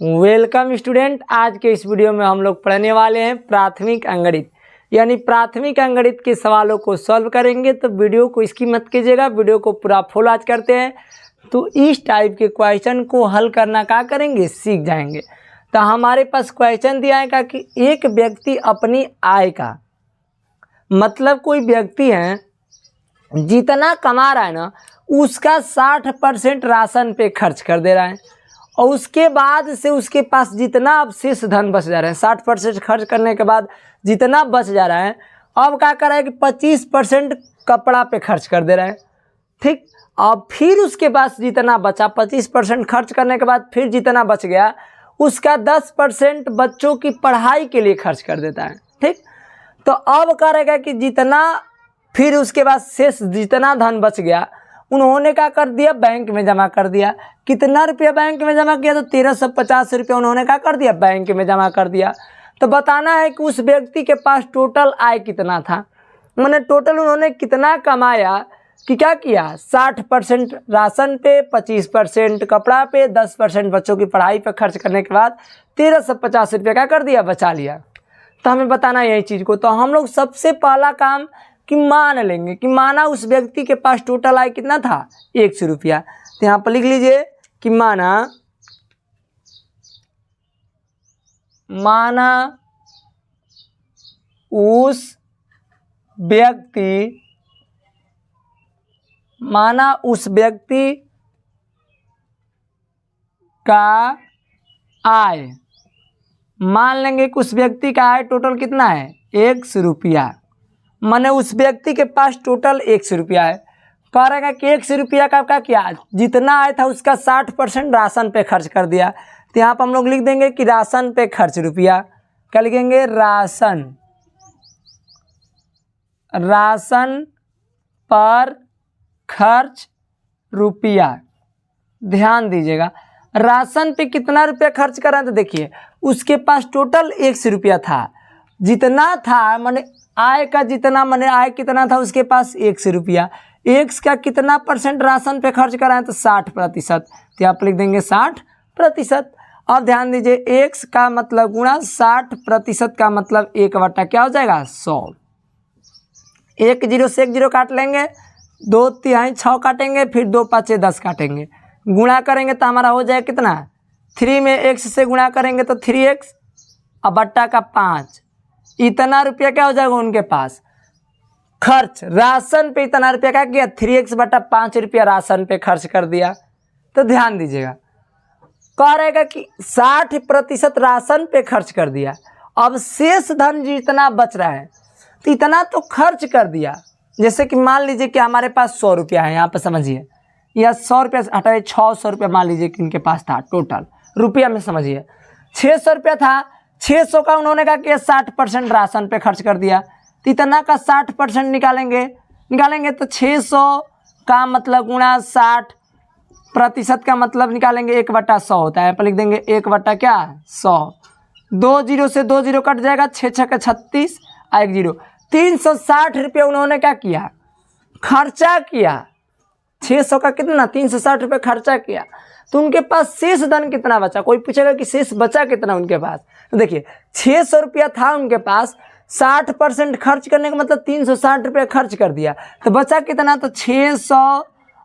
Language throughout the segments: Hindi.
Welcome student. आज के इस वीडियो में हम लोग पढ़ने वाले हैं प्राथमिक अंकगणित, यानी प्राथमिक अंकगणित के सवालों को सॉल्व करेंगे। तो वीडियो को इसकी मत कीजिएगा, वीडियो को पूरा फुल आज करते हैं तो इस टाइप के क्वेश्चन को हल करना क्या करेंगे, सीख जाएंगे। तो हमारे पास क्वेश्चन दिया है कि एक व्यक्ति अपनी आय का, मतलब कोई व्यक्ति है जितना कमा रहा है ना उसका 60% राशन पे खर्च कर दे रहा है और उसके बाद से उसके पास जितना अब शेष धन बच जा रहा है, 60% खर्च करने के बाद जितना बच जा रहा है, अब क्या कर रहा है कि 25% कपड़ा पे खर्च कर दे रहा है। ठीक, अब फिर उसके पास जितना बचा 25% खर्च करने के बाद फिर जितना बच गया उसका 10% बच्चों की पढ़ाई के लिए खर्च कर देता है। ठीक, तो अब करेगा कि जितना फिर उसके बाद शेष जितना धन बच गया उन्होंने क्या कर दिया, बैंक में जमा कर दिया। कितना रुपया बैंक में जमा किया, तो 1350 रुपया उन्होंने क्या कर दिया, बैंक में जमा कर दिया। तो बताना है कि उस व्यक्ति के पास टोटल आय कितना था, मैंने टोटल उन्होंने कितना कमाया कि क्या किया, 60% राशन पे, 25% कपड़ा पे, 10% बच्चों की पढ़ाई पे खर्च करने के बाद 1350 रुपया क्या कर दिया, बचा लिया। तो हमें बताना यही चीज़ को। तो हम लोग सबसे पहला काम कि मान लेंगे कि माना उस व्यक्ति के पास टोटल आय कितना था, 100 रुपया। तो यहाँ पर लिख लीजिए कि माना उस व्यक्ति का आय, मान लेंगे कि उस व्यक्ति का आय टोटल कितना है, 100 रुपया। माने उस व्यक्ति के पास टोटल 100 रुपया है। कह रहेगा कि 100 रुपया का क्या किया, जितना आया था उसका 60% राशन पे खर्च कर दिया। तो यहाँ पर हम लोग लिख देंगे कि राशन पे खर्च रुपया, क्या लिखेंगे, राशन पर खर्च रुपया। ध्यान दीजिएगा, राशन पे कितना रुपया खर्च कर रहे हैं। तो देखिए उसके पास टोटल 100 रुपया था, जितना था माने आय का जितना, माने आय कितना था उसके पास 100 रुपया। एक का कितना परसेंट राशन पे खर्च कराएं, तो 60%। तो आप लिख देंगे 60%। अब ध्यान दीजिए, x का मतलब गुणा 60% का मतलब 1/, क्या हो जाएगा, 100। 1 0 से 1 0 काट लेंगे, 2 3 6 काटेंगे, फिर 2 5 10 काटेंगे, गुणा करेंगे तो हमारा हो जाएगा कितना, 3 में x से गुणा करेंगे तो 3x और बट्टा का 5। इतना रुपया क्या हो जाएगा उनके पास खर्च, राशन पे इतना रुपया क्या किया, 3x/5 रुपया राशन पे खर्च कर दिया। तो ध्यान दीजिएगा, कह रहेगा कि 60% राशन पे खर्च कर दिया। अब शेष धन जितना बच रहा है तो इतना तो खर्च कर दिया। जैसे कि मान लीजिए कि हमारे पास 100 रुपया है, यहाँ पर समझिए, या 100 रुपया हटाइए, 600 रुपया मान लीजिए कि इनके पास था टोटल रुपया में, समझिए 600 रुपया था, 600 का उन्होंने कहा कि 60% राशन पे खर्च कर दिया। तो इतना का 60% निकालेंगे तो 600 का मतलब गुणा 60% का मतलब निकालेंगे 1/100 होता है। पर लिख देंगे 1/100। 2 0 से 2 0 कट जाएगा, 6 6 36 और 1 0। 360 रुपये उन्होंने क्या किया, खर्चा किया। 600 का कितना, 360 रुपये खर्चा किया। तो उनके पास शेष धन कितना बचा, कोई पूछेगा कि शेष बचा कितना उनके पास। तो देखिए 600 रुपया था उनके पास, 60% खर्च करने का मतलब 360 रुपये खर्च कर दिया, तो बचा कितना, तो 600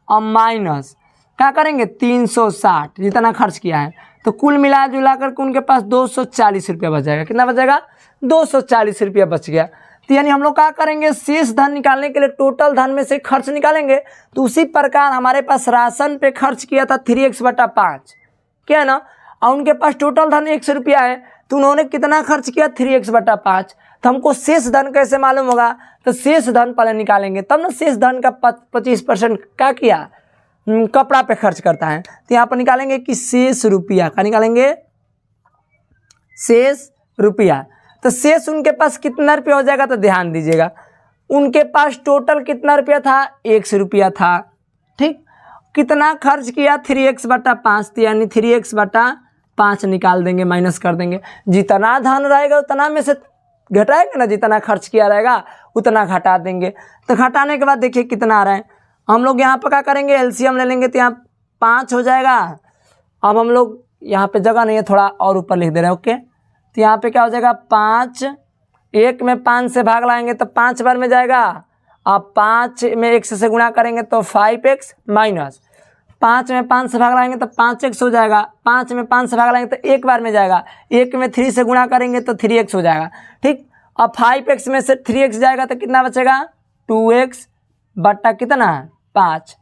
और माइनस क्या करेंगे 360 जितना खर्च किया है। तो कुल मिला जुला करके उनके पास 240 रुपया बच जाएगा। कितना बच जाएगा, 240 रुपया बच गया। तो यानी हम लोग क्या करेंगे, शेष धन निकालने के लिए टोटल धन में से खर्च निकालेंगे। तो उसी प्रकार हमारे पास राशन पे खर्च किया था 3x/5, क्या है ना, और उनके पास टोटल धन 100 रुपया है, तो उन्होंने कितना खर्च किया, 3x/5। तो हमको शेष धन कैसे मालूम होगा, तो शेष धन पहले निकालेंगे, तब ना शेष धन का 25% क्या किया, कपड़ा पे खर्च करता है। तो यहाँ पर निकालेंगे कि शेष रुपया, क्या निकालेंगे, शेष रुपया। तो शेष उनके पास कितना रुपया हो जाएगा, तो ध्यान दीजिएगा उनके पास टोटल कितना रुपया था, 100 रुपया था। ठीक, कितना खर्च किया, 3x/5, यानी 3x/5 निकाल देंगे, माइनस कर देंगे। जितना धन रहेगा उतना में से घटाएंगे ना, जितना खर्च किया रहेगा उतना घटा देंगे। तो घटाने के बाद देखिए कितना आ रहा है, हम लोग यहाँ पर क्या करेंगे, एलसीएम ले लेंगे, तो यहाँ 5 हो जाएगा। अब हम लोग यहाँ पे जगह नहीं है, थोड़ा और ऊपर लिख दे रहे हैं। ओके, तो यहाँ पे क्या हो जाएगा 5, 1 में 5 से भाग लाएंगे तो 5 बार में जाएगा, अब 5 में x से गुणा करेंगे तो 5x माइनस 5 में 5 से भाग लाएंगे तो 5x हो जाएगा, 5 में 5 से भाग लाएंगे तो 1 बार में जाएगा, 1 में 3 से गुणा करेंगे तो 3x हो जाएगा। ठीक, अब 5x में से 3x जाएगा तो कितना बचेगा 2x बट्टा कितना 5।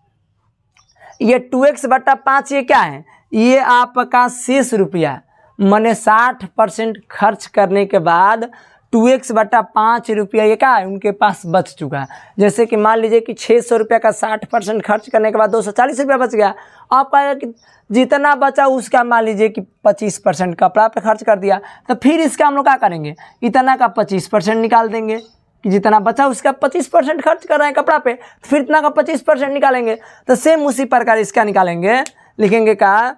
ये 2x बट्टा 5 ये क्या है, ये आपका शेष रुपया, माने 60% खर्च करने के बाद 2x बट्टा 5 रुपया ये क्या है उनके पास बच चुका है। जैसे कि मान लीजिए कि 600 रुपया का 60% खर्च करने के बाद 240 रुपया बच गया। आप कहेगा कि जितना बचा उसका मान लीजिए कि 25% कपड़ा पे खर्च कर दिया, तो फिर इसका हम लोग क्या करेंगे, इतना का 25% निकाल देंगे कि जितना बचा उसका 25% खर्च कर रहे हैं कपड़ा पे, तो फिर इतना का 25% निकालेंगे। तो सेम उसी प्रकार इसका निकालेंगे, लिखेंगे का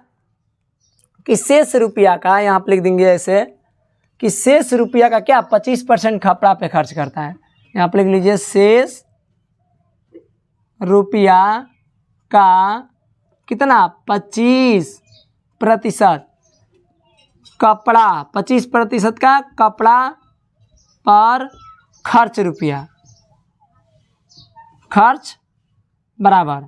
कि शेष रुपया का, यहाँ पे लिख देंगे ऐसे कि शेष रुपया का क्या 25% कपड़ा पे खर्च करता है। यहाँ पे लिख लीजिए शेष रुपया का कितना 25% कपड़ा, 25% का कपड़ा पर खर्च रुपया, खर्च बराबर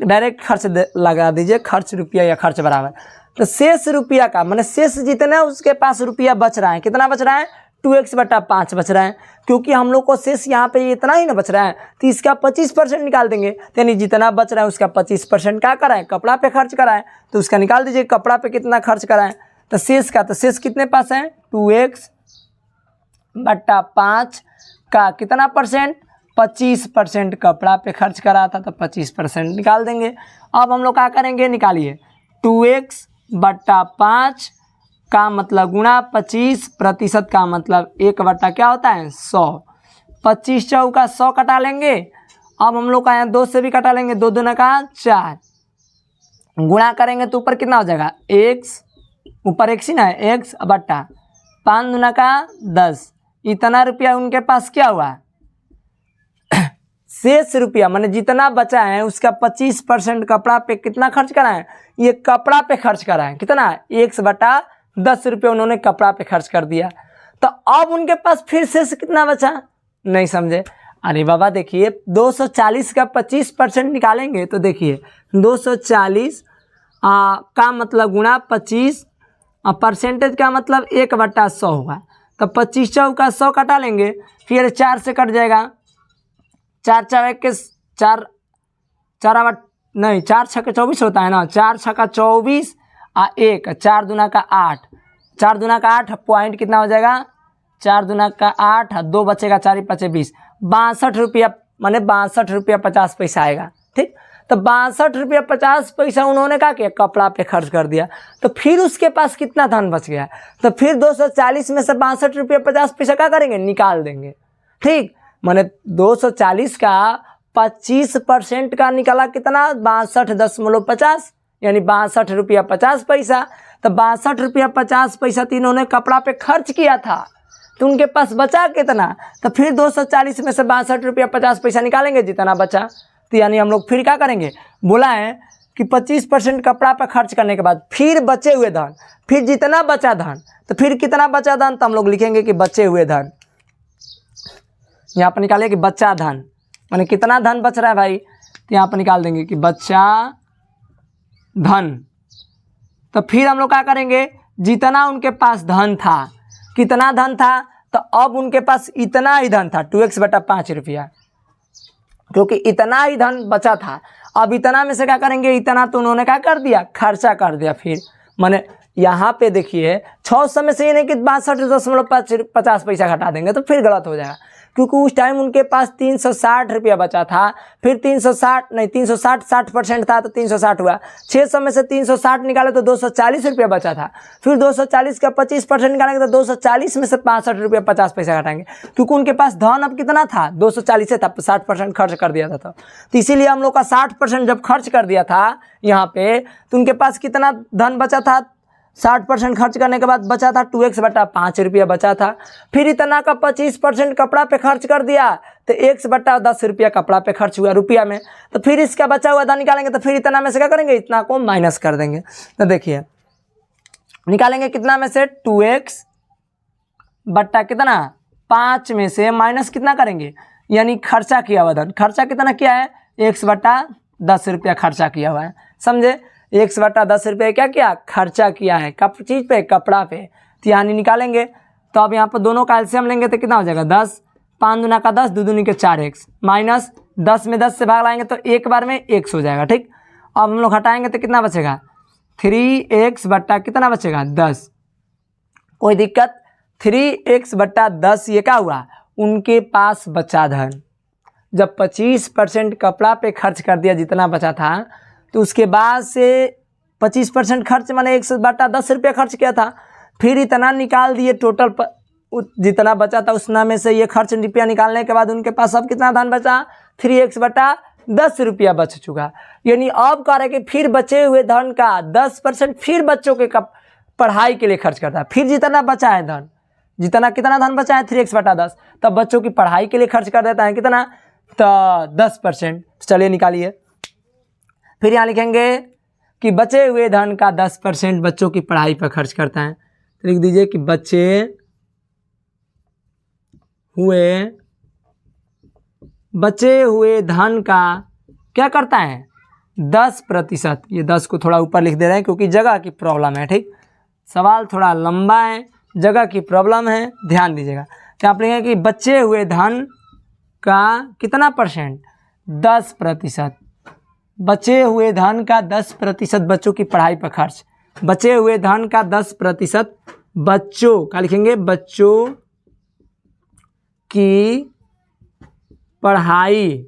डायरेक्ट खर्च लगा दीजिए, खर्च रुपया या खर्च बराबर। तो शेष रुपया का माने शेष जितना उसके पास रुपया बच रहा है, कितना बच रहा है 2x बट्टा 5 बच रहा है, क्योंकि हम लोग को शेष यहाँ पे इतना ही ना बच रहा है, तो इसका 25% निकाल देंगे। यानी जितना बच रहा है उसका 25% क्या कराएं, कपड़ा पे खर्च कराएं, तो उसका निकाल दीजिए कपड़ा पे कितना खर्च कराएं। तो शेष का, तो शेष कितने पास है 2x बट्टा 5 का कितना परसेंट 25% कपड़ा पे खर्च करा था, तो 25% निकाल देंगे। अब हम लोग क्या करेंगे, निकालिए 2x बट्टा 5 का मतलब गुणा 25% का मतलब 1 बट्टा क्या होता है 100, 25 चौका 100 कटा लेंगे। अब हम लोग का यहाँ 2 से भी कटा लेंगे, 2 दूना का 4, गुणा करेंगे तो ऊपर कितना हो जाएगा x, ऊपर x ही ना है x बट्टा 5 दूना का 10। इतना रुपया उनके पास क्या हुआ शेष रुपया, माने जितना बचा है उसका 25% कपड़ा पे कितना खर्च कराएं, ये कपड़ा पे खर्च कराएं, कितना 1 बटा 10 रुपये उन्होंने कपड़ा पे खर्च कर दिया। तो अब उनके पास फिर शेष कितना बचा, नहीं समझे। अरे बाबा देखिए 240 का 25% निकालेंगे तो देखिए 240 का मतलब गुणा 25 परसेंटेज का मतलब 1 बटा 100 होगा। तो 25 चौका 100 कटा लेंगे, फिर 4 से कट जाएगा, 4 चौक के 4 नहीं 4 छक्के 24 होता है ना, 4 छक्का 24 1 4 दूना का 8, 4 दूना का 8 पॉइंट कितना हो जाएगा 4 दूना का 8 2 बचेगा 4 5 20, 62 रुपया माने 62 रुपया 50 पैसा आएगा। ठीक, तो 62 रुपया 50 पैसा उन्होंने क्या किया कपड़ा पे खर्च कर दिया। तो फिर उसके पास कितना धन बच गया, तो फिर 240 में से 62 रुपया 50 पैसा क्या करेंगे निकाल देंगे। ठीक, माने 240 का 25% का निकाला कितना 62.50 यानी 62 रुपया 50 पैसा। तो 62 रुपया 50 पैसा तो इन्होंने कपड़ा पे खर्च किया था, तो उनके पास बचा कितना, तो फिर 240 में से 62 रुपया 50 पैसा निकालेंगे जितना बचा। तो यानी हम लोग फिर क्या करेंगे, बोला है कि 25% कपड़ा पे खर्च करने के बाद फिर बचे हुए धन, फिर जितना बचा धन, तो फिर कितना बचा धन, तो हम लोग लिखेंगे कि बचे हुए धन। यहाँ पर निकालें कि बच्चा धन माने कितना धन बच रहा है भाई, तो यहाँ पर निकाल देंगे कि बच्चा धन। तो फिर हम लोग क्या करेंगे, जितना उनके पास धन था, कितना धन था, तो अब उनके पास इतना ही धन था 2x बटा 5 रुपया, क्योंकि इतना ही धन बचा था। अब इतना में से क्या करेंगे, इतना तो उन्होंने क्या कर दिया खर्चा कर दिया। फिर माने यहाँ पे देखिए 600 में से ये नहीं कि 62.50 पैसा घटा देंगे तो फिर गलत हो जाएगा, क्योंकि उस टाइम उनके पास 360 रुपया बचा था, फिर 360 था तो 360 हुआ, 600 में से 360 निकाले तो 240 रुपया बचा था, फिर 240 का 25% निकालेंगे तो 240 में से 65 रुपया 50 पैसा घटाएंगे, क्योंकि उनके पास धन अब कितना था 240 था, 60% खर्च कर दिया था। तो इसीलिए हम लोग का 60% जब खर्च कर दिया था यहाँ पे, तो उनके पास कितना धन बचा था, 60% खर्च करने के बाद बचा था 2x बटा 5 रुपया बचा था। फिर इतना का 25% कपड़ा पे खर्च कर दिया तो x बटा 10 रुपया कपड़ा पे खर्च हुआ रुपया में। तो फिर इसका बचा हुआ धन निकालेंगे, तो फिर इतना में से क्या करेंगे, इतना को माइनस कर देंगे। तो देखिए निकालेंगे कितना में से 2x बट्टा कितना 5 में से माइनस कितना करेंगे, यानी खर्चा किया हुआ धन। खर्चा कितना किया है, x बट्टा 10 रुपया खर्चा किया हुआ है, समझे। x बट्टा 10 रुपये क्या किया, खर्चा किया है। कब चीज़ पे, कपड़ा पे। तो यानी निकालेंगे, तो अब यहाँ पर दोनों का एलसीएम लेंगे तो कितना हो जाएगा 10, 5 दूना का 10, 2 दूनी के 4x, माइनस 10 में 10 से भाग लाएंगे तो एक बार में x हो जाएगा, ठीक। अब हम लोग हटाएंगे तो कितना बचेगा 3x बट्टा कितना बचेगा 10। कोई दिक्कत, 3x बट्टा 10 ये क्या हुआ, उनके पास बचा धन। जब 25% कपड़ा पे खर्च कर दिया जितना बचा था, तो उसके बाद से 25% खर्च माने 1 बट्टा 10 रुपया खर्च किया था, फिर इतना निकाल दिए टोटल जितना बचा था उसना में से ये खर्च रुपया निकालने के बाद उनके पास अब कितना धन बचा, 3x बट्टा 10 रुपया बच चुका। यानी अब कह रहे कि फिर बचे हुए धन का 10% फिर बच्चों के पढ़ाई के लिए खर्च करता है। फिर जितना बचा है धन, जितना कितना धन बचा है 3x बटा 10, तब बच्चों की पढ़ाई के लिए खर्च कर देता है कितना, तो 10%। चलिए निकालिए, फिर यहाँ लिखेंगे कि बचे हुए धन का 10% बच्चों की पढ़ाई पर खर्च करता है। तो लिख दीजिए कि बचे हुए धन का क्या करता है 10%। ये 10 को थोड़ा ऊपर लिख दे रहे हैं क्योंकि जगह की प्रॉब्लम है, ठीक। सवाल थोड़ा लंबा है, जगह की प्रॉब्लम है, ध्यान दीजिएगा। तो आप लिखेंगे कि बचे हुए धन का कितना परसेंट, 10%। बचे हुए धन का 10% बच्चों की पढ़ाई पर खर्च। बचे हुए धन का 10% बच्चों का लिखेंगे, बच्चों की पढ़ाई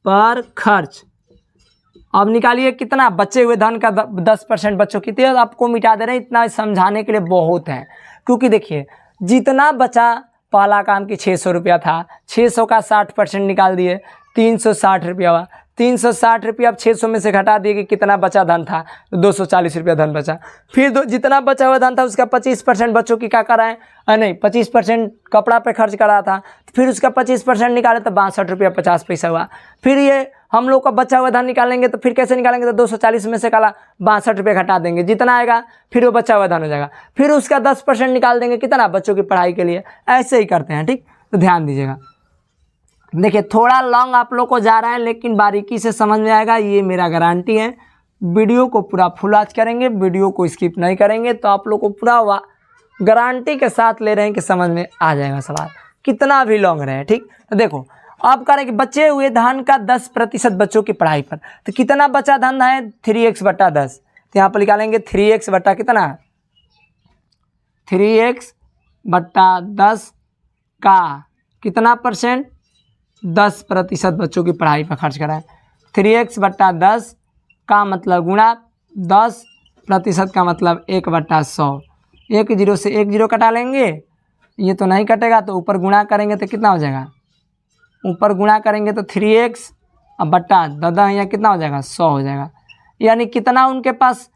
पर खर्च। अब निकालिए कितना, बचे हुए धन का 10% बच्चों की। तो आपको मिटा दे रहे हैं, इतना समझाने के लिए बहुत है। क्योंकि देखिए जितना बचा, पहला काम कि 600 रुपया था, 600 का 60% निकाल दिए, 360 रुपया हुआ। 360 रुपया अब 600 में से घटा दिए कि कितना बचा धन था, 240 रुपया धन बचा। फिर जितना बचा हुआ धन था उसका 25% बच्चों की क्या कराएं, नहीं 25% कपड़ा पे खर्च करा था, फिर उसका 25% निकाले तो 62 रुपया 50 पैसा हुआ। फिर ये हम लोग का बचा हुआ धन निकालेंगे तो फिर कैसे निकालेंगे, तो 240 में से काला 62 रुपये घटा देंगे, जितना आएगा फिर वो बचा हुआ धन हो जाएगा। फिर उसका 10% निकाल देंगे कितना, बच्चों की पढ़ाई के लिए। ऐसे ही करते हैं, ठीक। तो ध्यान दीजिएगा, देखिए थोड़ा लॉन्ग आप लोग को जा रहा है लेकिन बारीकी से समझ में आएगा, ये मेरा गारंटी है। वीडियो को पूरा फुल वॉच करेंगे, वीडियो को स्किप नहीं करेंगे, तो आप लोग को पूरा गारंटी के साथ ले रहे हैं कि समझ में आ जाएगा सवाल, कितना भी लॉन्ग रहे, ठीक। तो देखो अब कह रहे हैं कि बचे हुए धन का 10% बच्चों की पढ़ाई पर, तो कितना बचा धन है 3x बटा 10। तो यहाँ पर निकालेंगे 3x बटा कितना, 3x बटा 10 का कितना परसेंट, 10% बच्चों की पढ़ाई पर खर्च कराएं। 3x बट्टा 10 का मतलब गुणा 10% का मतलब 1/100। 1 0 से 1 0 कटा लेंगे, ये तो नहीं कटेगा, तो ऊपर गुणा करेंगे तो कितना हो जाएगा, ऊपर गुणा करेंगे तो 3x अब बट्टा 10 यहाँ कितना हो जाएगा 100 हो जाएगा। यानी कितना उनके पास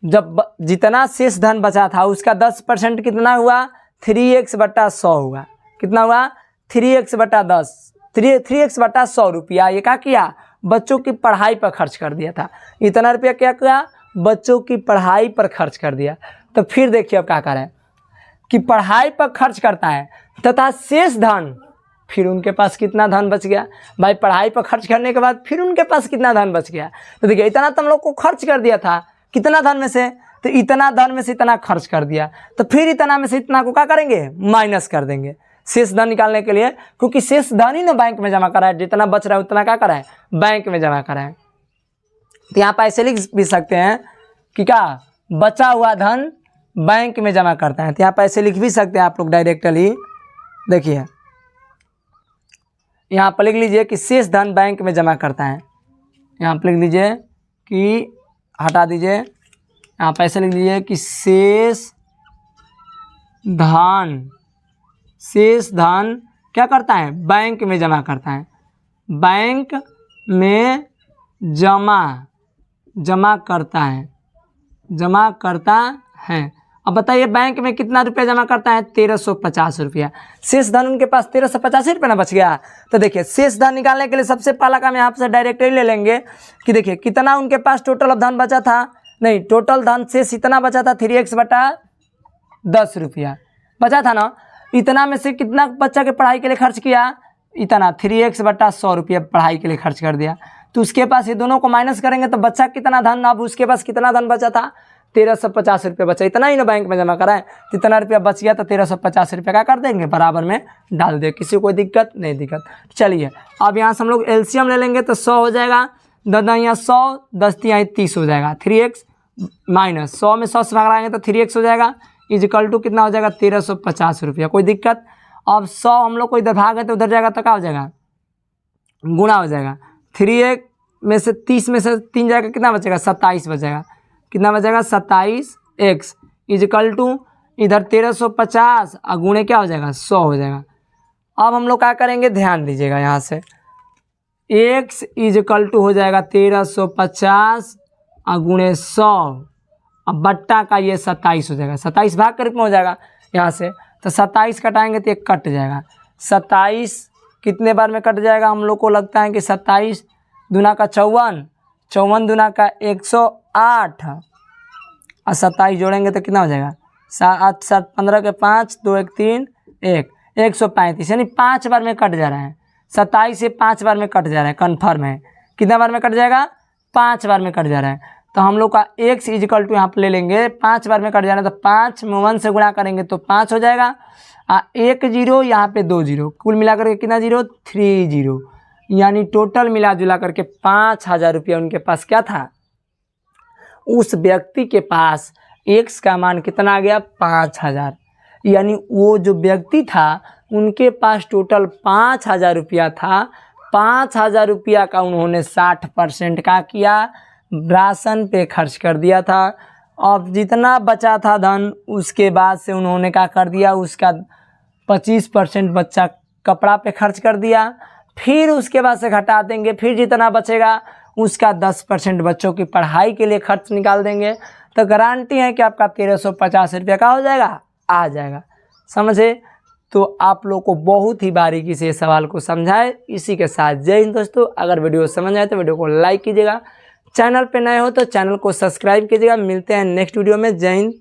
जब जितना शेष धन बचा था उसका 10% कितना हुआ, 3x बट्टा 100 हुआ। कितना हुआ, 3x बटा 10, 3x बटा 100 रुपया। ये क्या किया, बच्चों की पढ़ाई पर खर्च कर दिया था। इतना रुपया क्या किया, बच्चों की पढ़ाई पर खर्च कर दिया। तो फिर देखिए अब क्या करें कि पढ़ाई पर खर्च करता है तथा शेष धन, फिर उनके पास कितना धन बच गया भाई, पढ़ाई पर खर्च करने के बाद फिर उनके पास कितना धन बच गया। तो देखिए इतना तो हम लोग को खर्च कर दिया था, कितना धन में से, तो इतना धन में से इतना खर्च कर दिया, तो फिर इतना में से इतना को क्या करेंगे, माइनस कर देंगे शेष धन निकालने के लिए, क्योंकि शेष धन ही ना बैंक में जमा करा है, जितना बच रहा है उतना क्या करा है, बैंक में जमा करा है। तो यहाँ पर ऐसे लिख भी सकते हैं कि क्या, बचा हुआ धन बैंक में जमा करता है। तो यहाँ पर ऐसे लिख भी सकते हैं आप लोग डायरेक्टली। देखिए यहाँ पर लिख लीजिए कि शेष धन बैंक में जमा करता है। यहाँ पर लिख लीजिए कि, हटा दीजिए, यहाँ पर ऐसे लिख लीजिए कि शेष धन क्या करता है, बैंक में जमा करता है, बैंक में जमा करता है। अब बताइए बैंक में कितना रुपया जमा करता है, 1350 रुपया। शेष धन उनके पास 1350 रुपया ना बच गया। तो देखिए शेष धन निकालने के लिए सबसे पहला काम यहाँ से डायरेक्टली ले लेंगे कि देखिए कितना उनके पास टोटल धन बचा था, नहीं, टोटल धन शेष इतना बचा था 3x बटा 10 रुपया बचा था ना। इतना में से कितना बच्चा के पढ़ाई के लिए खर्च किया, इतना 3x बटा 100 रुपया पढ़ाई के लिए खर्च कर दिया। तो उसके पास ये दोनों को माइनस करेंगे तो बच्चा कितना धन, अब उसके पास कितना धन बचा था, 1350 रुपया बचा। इतना ही ना बैंक में जमा कराएं, जितना रुपया बच गया तो 1350 रुपया का कर देंगे, बराबर में डाल दे, किसी को कोई दिक्कत नहीं दिक्कत। चलिए अब यहाँ से हम लोग एलसीएम ले लेंगे तो 100 हो जाएगा, 10 यहाँ 100, 10 यहाँ 30 हो जाएगा। 3x माइनस 100 में 100 से भाग तो 3x हो जाएगा, इजिकल टू कितना हो जाएगा 1350 रुपया। कोई दिक्कत। अब 100 हम लोग को इधर भाग है तो उधर जाएगा तो क्या हो जाएगा, गुणा हो जाएगा। 3x में से 30 में से 3 जाएगा, कितना बचेगा 27 बचेगा। कितना बचेगा 27x इजिकल टू इधर 1350 और गुणे क्या हो जाएगा 100 हो जाएगा। अब हम लोग क्या करेंगे, ध्यान दीजिएगा, यहाँ से x इजिकल टू हो जाएगा 1350 और गुणे 100 अब बट्टा का ये 27 हो जाएगा। 27 भाग के रूप में हो जाएगा यहाँ से, तो 27 कटाएंगे तो ये कट जाएगा। 27 कितने बार में कट जाएगा, हम लोग को लगता है कि 27 दूना का 54, 54 दूना का 108 और 27 जोड़ेंगे तो कितना हो जाएगा 7 7 15 के 5 2 1 3 1 135, यानी 5 बार में कट जा रहा है। 27 से 5 बार में कट जा रहा है, कन्फर्म है। कितना बार में कट जाएगा, 5 बार में कट जा रहा है। तो हम लोग का x इजिकल टू यहाँ पर ले लेंगे, 5 बार में कट जा रहा है तो 5 में 1 से गुणा करेंगे तो 5 हो जाएगा। 1 0 यहाँ पे 2 0, कुल मिलाकर के कितना 0 3 0, यानी टोटल मिला जुला करके 5000 रुपया उनके पास क्या था, उस व्यक्ति के पास x का मान कितना आ गया 5000। यानी वो जो व्यक्ति था उनके पास टोटल 5000 रुपया था। 5000 रुपया का उन्होंने 60% का किया, राशन पे खर्च कर दिया था। अब जितना बचा था धन उसके बाद से उन्होंने क्या कर दिया, उसका 25% बच्चा कपड़ा पे खर्च कर दिया। फिर उसके बाद से घटा देंगे, फिर जितना बचेगा उसका 10% बच्चों की पढ़ाई के लिए खर्च निकाल देंगे। तो गारंटी है कि आपका 1350 रुपया का हो जाएगा, आ जाएगा। समझे? तो आप लोग को बहुत ही बारीकी से सवाल को समझाए। इसी के साथ जय हिंद दोस्तों। अगर वीडियो समझ आए तो वीडियो को लाइक कीजिएगा, चैनल पे नए हो तो चैनल को सब्सक्राइब कीजिएगा। मिलते हैं नेक्स्ट वीडियो में। जय हिंद।